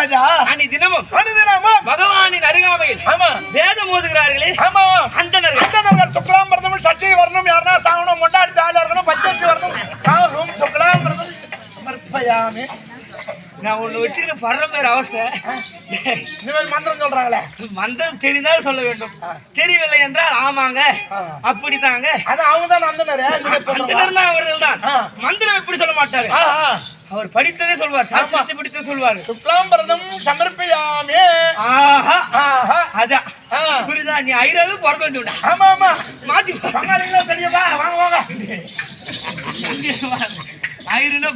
ராஜா அன்னி தினமும் பகவானின் அருகாமையில் வேதம் ஓதுகிறார்களே அந்தணர்கள் சுக்லாம்பரதம் சச்சி வரணும் யாருன்னா சாகணும் மொண்டாடி ஜாலியா இருக்கணும் பச்சை வரணும் சுக்லாம்பரதம் சமர்ப்பயாமி. நான் ஒண்ணு வச்சுக்கிட்டு படுற மாதிரி அவஸ்தை. மந்திரம் சொல்றாங்களே, மந்திரம் தெரிந்தால் சொல்ல வேண்டும், தெரியவில்லை என்றால் ஆமாங்க அப்படித்தாங்க. அது அவங்க தான் அந்தனர் அவர்கள் தான். மந்திரம் எப்படி சொல்ல மாட்டாரு, அவர் படித்ததே சொல்வார், சாஸ்திரத்தை படித்ததே சொல்வார். சுக்லாம்பரதம் சமர்ப்பயாமி. அதான் புரியுதா, நீ ஐராவே பிறக்க வேண்டிய. ஆமா ஆமா மாத்தி பங்காளிங்களா தெரியவா, வாங்க வாங்க. ஐருன்னா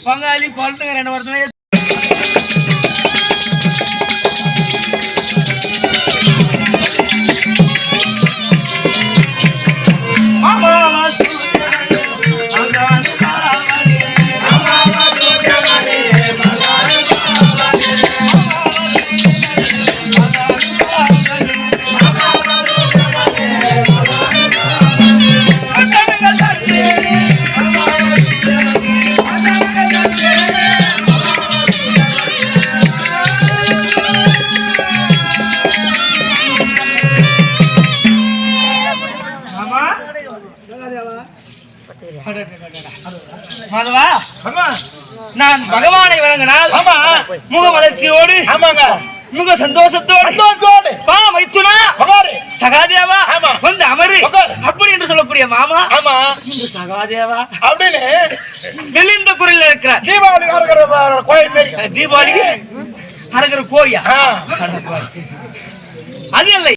பங்காளி குழந்தைங்க ரெண்டு வருஷம் மாதவா, நான் பகவானை வழங்கினால் முக மலர்ச்சியோடு முக சந்தோஷத்தோடு மைத்துனா சகாதேவா வந்து அமரு அப்படி என்று சொல்லக்கூடிய மாமா சகாதேவா அப்படின்னு மெலிந்த குரலில் இருக்கிறார். தீபாவளி கோயில், தீபாவளிக்கு அறக்கிற கோயா அது இல்லை.